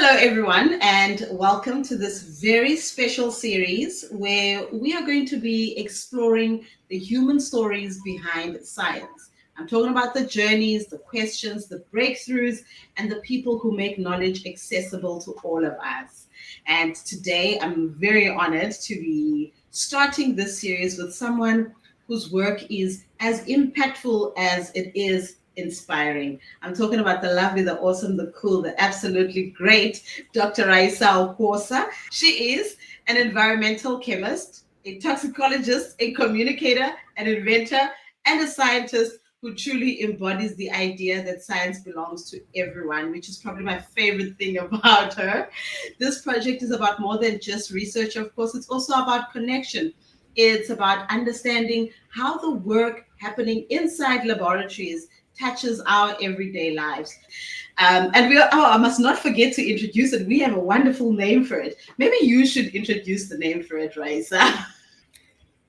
Hello, everyone, and welcome to this very special series where we are going to be exploring the human stories behind science. I'm talking about the journeys, the questions, the breakthroughs, and the people who make knowledge accessible to all of us. And today I'm very honored to be starting this series with someone whose work is as impactful as it is inspiring. I'm talking about the lovely, the awesome, the cool, the absolutely great Dr. Raissa Okwuosa. She is an environmental chemist, a toxicologist, a communicator, an inventor, and a scientist who truly embodies the idea that science belongs to everyone, which is probably my favorite thing about her. This project is about more than just research, of course, it's also about connection. It's about understanding how the work happening inside laboratories touches our everyday lives. And I must not forget to introduce it. We have a wonderful name for it. Maybe you should introduce the name for it, Raissa.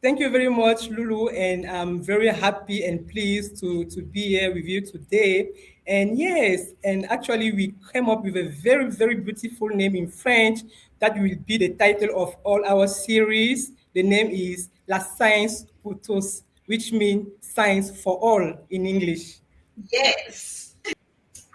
Thank you very much, Lulu, and I'm very happy and pleased to be here with you today. And yes, and actually we came up with a very, very beautiful name in French that will be the title of all our series. The name is La Science Pour Tous, which means science for all in English. Yes.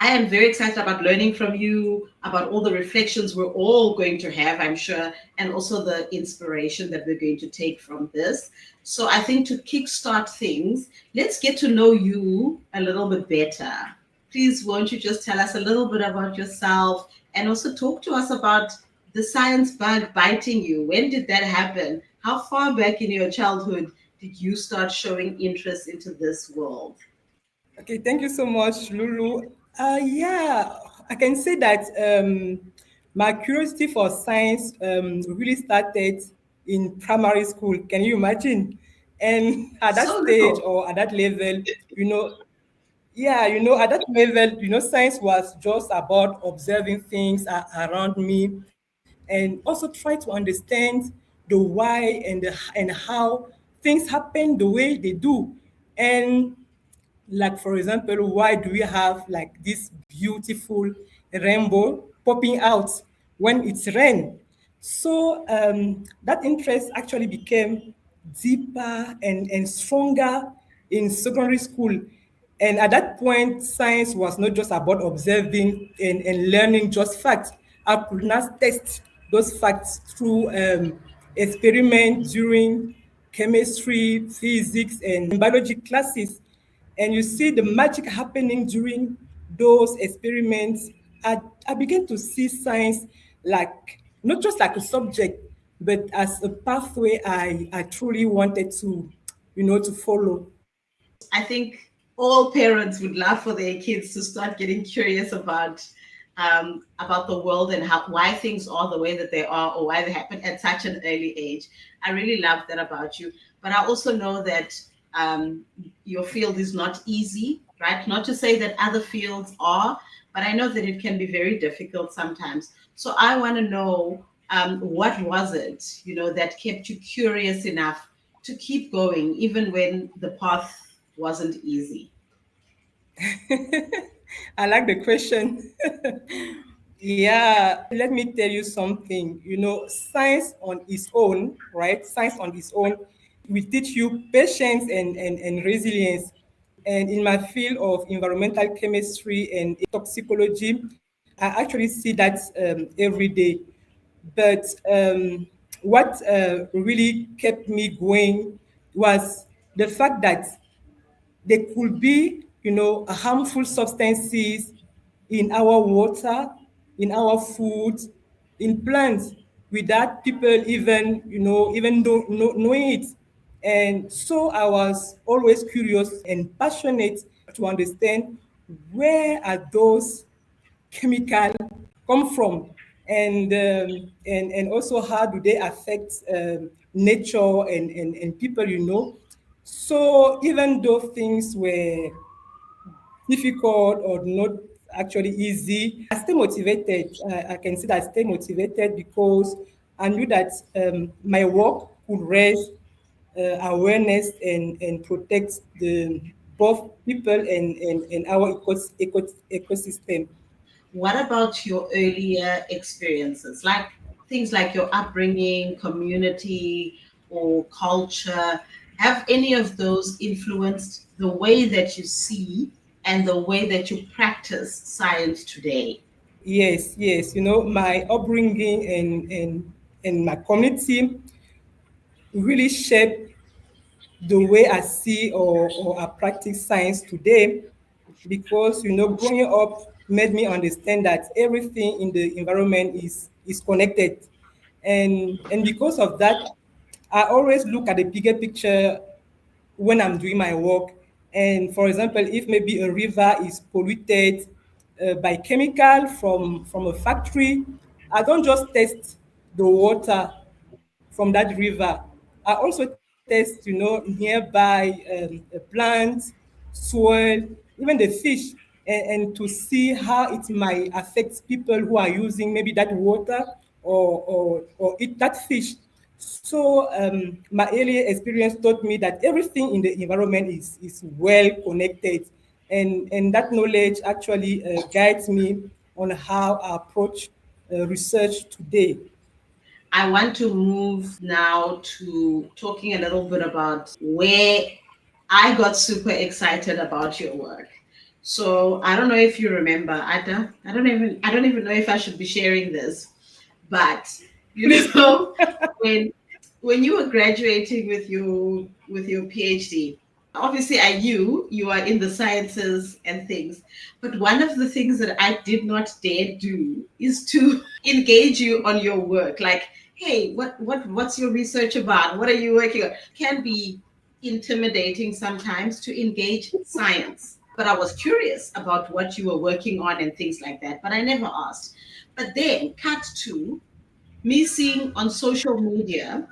I am very excited about learning from you, about all the reflections we're all going to have, I'm sure, and also the inspiration that we're going to take from this. So I think to kickstart things, let's get to know you a little bit better. Please, won't you just tell us a little bit about yourself and also talk to us about the science bug biting you? When did that happen? How far back in your childhood did you start showing interest into this world? Okay, thank you so much, Lulu. Yeah, I can say that my curiosity for science really started in primary school. Can you imagine? And at that So stage little. or at that level, you know, yeah, at that level, science was just about observing things around me and also try to understand the why and how things happen the way they do. And like for example, why do we have like this beautiful rainbow popping out when it's rain? So that interest actually became deeper and stronger in secondary school. And at that point, science was not just about observing and learning just facts. I could not test those facts through experiments during chemistry, physics, and biology classes. And you see the magic happening during those experiments. I began to see science like not just like a subject, but as a pathway I truly wanted to follow. I think all parents would love for their kids to start getting curious about the world and how why things are the way that they are or why they happen at such an early age. I really love that about you. But I also know that your field is not easy, right? Not to say that other fields are, but I know that it can be very difficult sometimes. So I want to know what was it, that kept you curious enough to keep going, even when the path wasn't easy. I like the question. Yeah, let me tell you something. Science on its own, right? Science on its own will teach you patience and resilience. And in my field of environmental chemistry and toxicology, I actually see that every day. But what really kept me going was the fact that there could be, harmful substances in our water, in our food, in plants, without people even knowing it. And so I was always curious and passionate to understand where are those chemicals come from, and also how do they affect nature and people. So even though things were difficult or not actually easy, I stay motivated. I can say that I stay motivated because I knew that my work could raise awareness and protect the both people and our ecosystem. what about your earlier experiences, like things like your upbringing, community, or culture? Have any of those influenced the way that you see and the way that you practice science today? Yes, yes. My upbringing and my community really shape the way I see or I practice science today, because growing up made me understand that everything in the environment is connected, and because of that, I always look at the bigger picture when I'm doing my work. And for example, if maybe a river is polluted by chemical from a factory, I don't just test the water from that river. I also test, nearby plants, soil, even the fish, and to see how it might affect people who are using maybe that water or eat that fish. So my earlier experience taught me that everything in the environment is well connected, and that knowledge actually guides me on how I approach research today. I want to move now to talking a little bit about where I got super excited about your work. So I don't know if you remember, I don't even know if I should be sharing this, but you Please. know, when when you were graduating with your PhD, obviously I knew you are in the sciences and things, but one of the things that I did not dare do is to engage you on your work. Like, hey, what's your research about? What are you working on? Can be intimidating sometimes to engage science. But I was curious about what you were working on and things like that, but I never asked. But then cut to me seeing on social media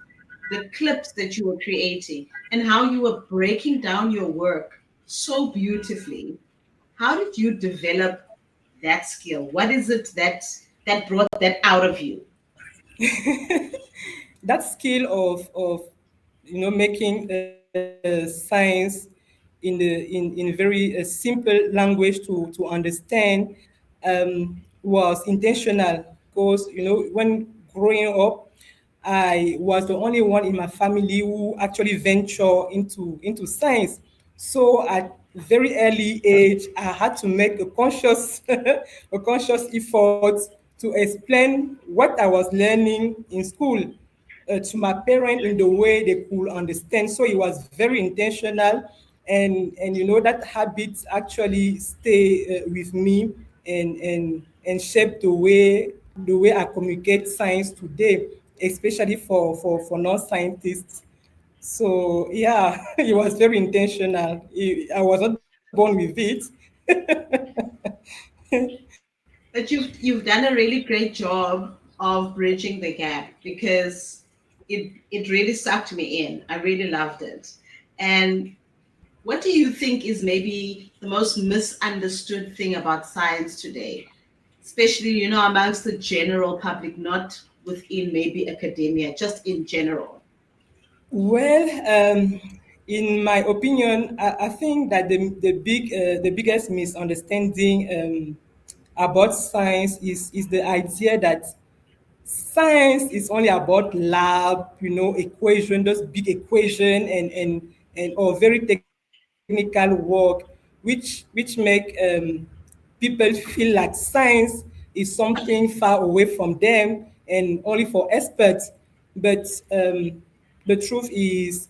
the clips that you were creating and how you were breaking down your work so beautifully. How did you develop that skill? What is it that brought that out of you? That skill of making science in very simple language to understand was intentional, because when growing up, I was the only one in my family who actually venture into science. So at very early age, I had to make a conscious a conscious effort to explain what I was learning in school to my parents in the way they could understand. So it was very intentional, and that habit actually stay with me, and shape the way I communicate science today, especially for non-scientists. So yeah, it was very intentional. I was not born with it. But you've done a really great job of bridging the gap because it really sucked me in. I really loved it. And what do you think is maybe the most misunderstood thing about science today, especially amongst the general public, not within maybe academia, just in general? Well, in my opinion, I think that the biggest misunderstanding about science is the idea that science is only about lab, equation, those big equation, and or very technical work, which make people feel like science is something far away from them and only for experts. But the truth is,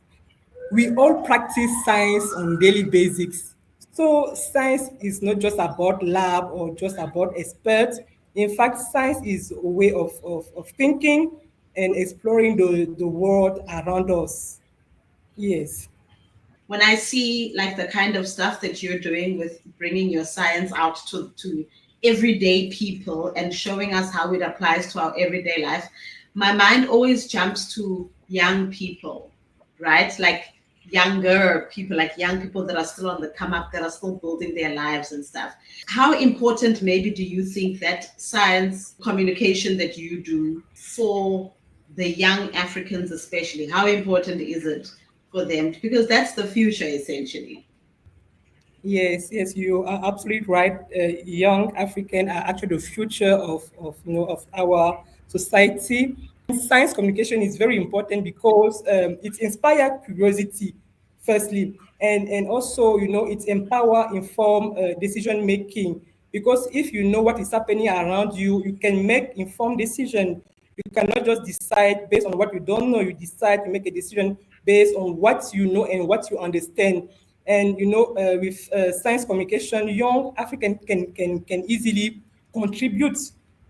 we all practice science on daily basics. So science is not just about lab or just about experts. In fact, science is a way of thinking and exploring the world around us. Yes. When I see like the kind of stuff that you're doing with bringing your science out to everyday people and showing us how it applies to our everyday life, my mind always jumps to young people, right? Like younger people, like young people that are still on the come up, that are still building their lives and stuff. How important maybe do you think that science communication that you do for the young Africans especially, how important is it for them? Because that's the future essentially. Yes, yes, you are absolutely right. Young African are actually the future of our society. Science communication is very important because it inspires curiosity, firstly, and also it empower inform decision making. Because if you know what is happening around you, you can make informed decision. You cannot just decide based on what you don't know. You decide to make a decision based on what you know and what you understand. And with science communication, young African can easily contribute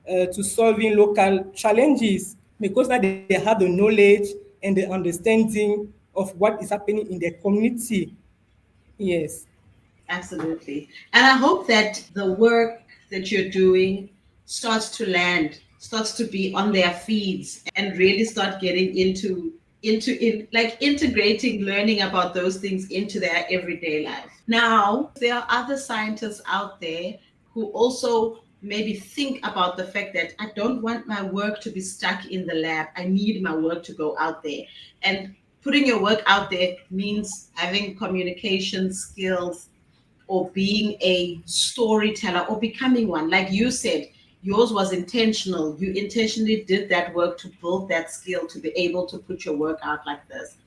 to solving local challenges because now they have the knowledge and the understanding of what is happening in their community. Yes. Absolutely. And I hope that the work that you're doing starts to land, starts to be on their feeds and really start getting into integrating learning about those things into their everyday life. Now, there are other scientists out there who also maybe think about the fact that I don't want my work to be stuck in the lab. I need my work to go out there. And putting your work out there means having communication skills or being a storyteller or becoming one. Like you said, yours was intentional. You intentionally did that work to build that skill to be able to put your work out like this.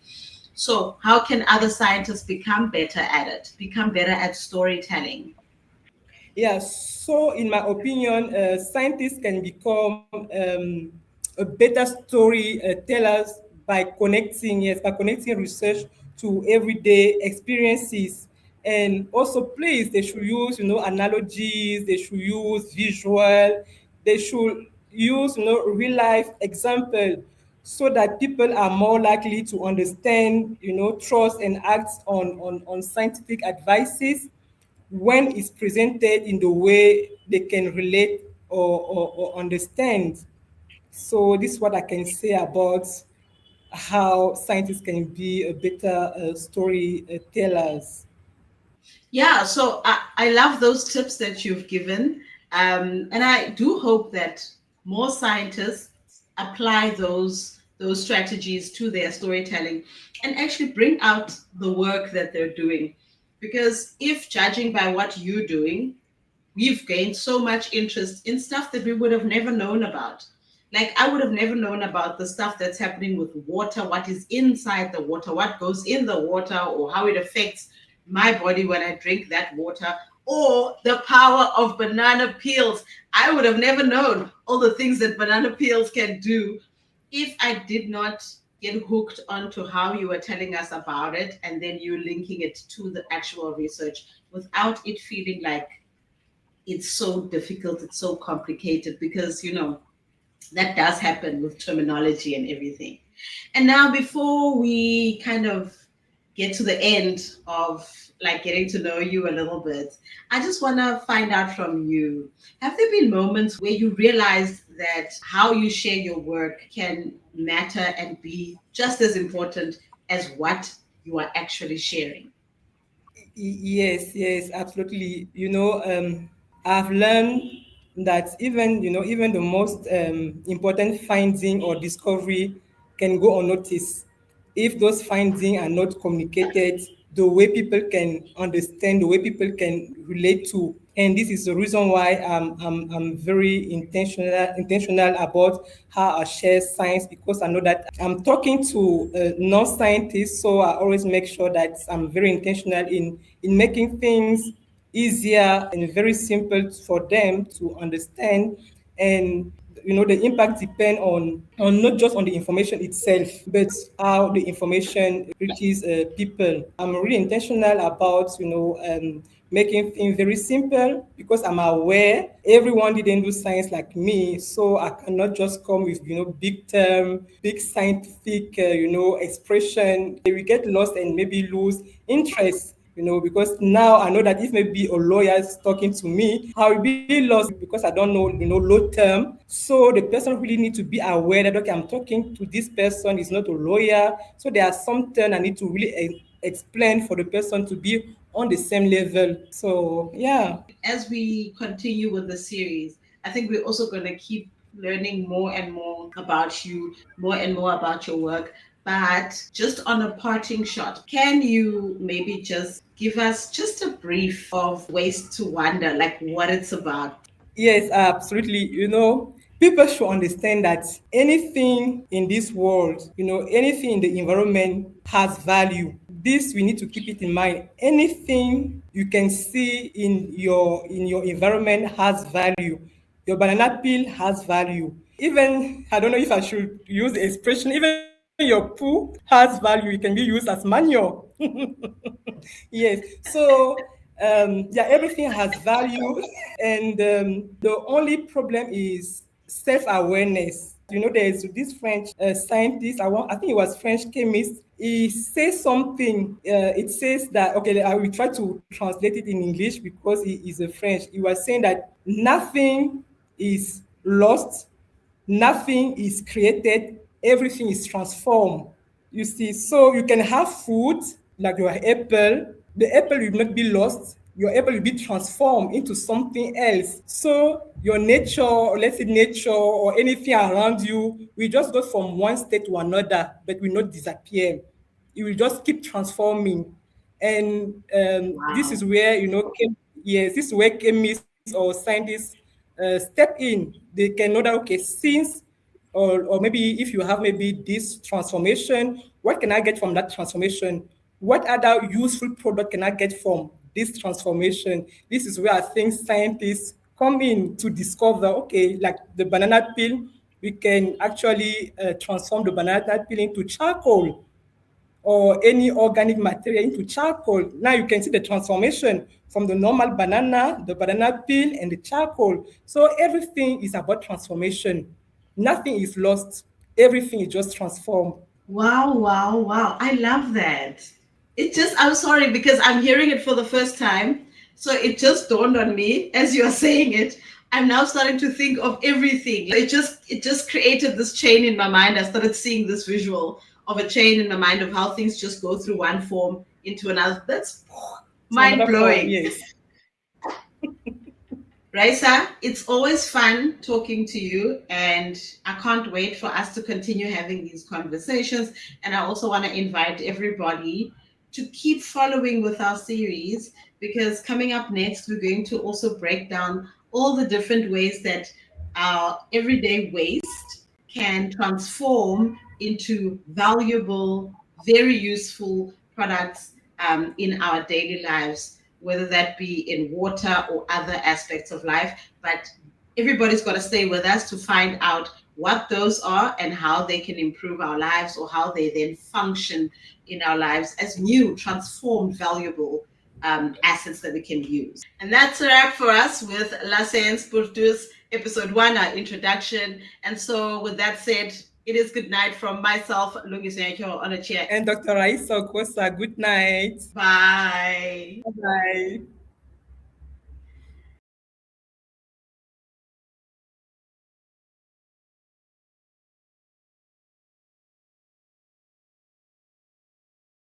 So, how can other scientists become better at it, become better at storytelling? Yeah, so in my opinion, scientists can become a better story tellers by connecting research to everyday experiences. And also, please, they should use, analogies, they should use visual, they should use, real life example so that people are more likely to understand, trust and act on scientific advices when it's presented in the way they can relate or understand. So this is what I can say about how scientists can be a better storytellers. Yeah, so I love those tips that you've given. And I do hope that more scientists apply those strategies to their storytelling and actually bring out the work that they're doing. Because if judging by what you're doing, we've gained so much interest in stuff that we would have never known about. Like, I would have never known about the stuff that's happening with water, what is inside the water, what goes in the water, or how it affects my body when I drink that water, or the power of banana peels. I would have never known all the things that banana peels can do if I did not get hooked onto how you were telling us about it and then you linking it to the actual research without it feeling like it's so difficult, it's so complicated because, that does happen with terminology and everything. And now, before we kind of get to the end of like getting to know you a little bit, I just want to find out from you, have there been moments where you realized that how you share your work can matter and be just as important as what you are actually sharing? Yes, yes, absolutely. I've learned that even the most important finding or discovery can go unnoticed if those findings are not communicated the way people can understand, the way people can relate to. And this is the reason why I'm very intentional about how I share science, because I know that I'm talking to non-scientists, so I always make sure that I'm very intentional in making things easier and very simple for them to understand. And the impact depend on not just on the information itself but how the information reaches people. I'm really intentional about making things very simple because I'm aware everyone didn't do science like me, so I cannot just come with big term, big scientific expression. They will get lost and maybe lose interest, because now I know that if maybe a lawyer is talking to me, I will be lost because I don't know, law term. So the person really need to be aware that, okay, I'm talking to this person, is not a lawyer. So there are some terms I need to really explain for the person to be on the same level. So yeah. As we continue with the series, I think we're also going to keep learning more and more about you, more and more about your work. But just on a parting shot, can you maybe just give us just a brief of Waste to Wonder, like what it's about? Yes, absolutely. People should understand that anything in this world, anything in the environment has value. This we need to keep it in mind. Anything you can see in your environment has value. Your banana peel has value. Even I don't know if I should use the expression, even your poo has value. It can be used as manure. Yes. So yeah, everything has value, and the only problem is self-awareness. There's this French scientist. I think it was French chemist. He says something. It says that, okay, I will try to translate it in English because he is a French. He was saying that nothing is lost, nothing is created, everything is transformed. You see, so you can have food like your apple. The apple will not be lost. Your apple will be transformed into something else. So your nature, or let's say nature, or anything around you, will just go from one state to another, but will not disappear. It will just keep transforming. And this Wow. is where, yes, this is where chemists or scientists step in. They can know that, okay, since or maybe if you have maybe this transformation, what can I get from that transformation? What other useful product can I get from this transformation? This is where I think scientists come in to discover, okay, like the banana peel, we can actually transform the banana peel into charcoal or any organic material into charcoal. Now you can see the transformation from the normal banana, the banana peel, and the charcoal. So everything is about transformation. Nothing is lost. Everything is just transformed. Wow, wow, wow. I love that. It just, I'm sorry because I'm hearing it for the first time. So it just dawned on me as you're saying it. I'm now starting to think of everything. It just created this chain in my mind. I started seeing this visual of a chain in my mind of how things just go through one form into another. That's To mind another form, blowing. yes. Raisa, it's always fun talking to you, and I can't wait for us to continue having these conversations. And I also want to invite everybody to keep following with our series because coming up next, we're going to also break down all the different ways that our everyday waste can transform into valuable, very useful products in our daily lives, whether that be in water or other aspects of life. But everybody's got to stay with us to find out what those are and how they can improve our lives or how they then function in our lives as new, transformed, valuable assets that we can use. And that's a wrap for us with La Science Pour Tous, episode 1, our introduction. And so, with that said, it is good night from myself, Lungiswa-Nyatyowa, on a chair. And Dr. Raissa Okwuosa, good night. Bye. Bye.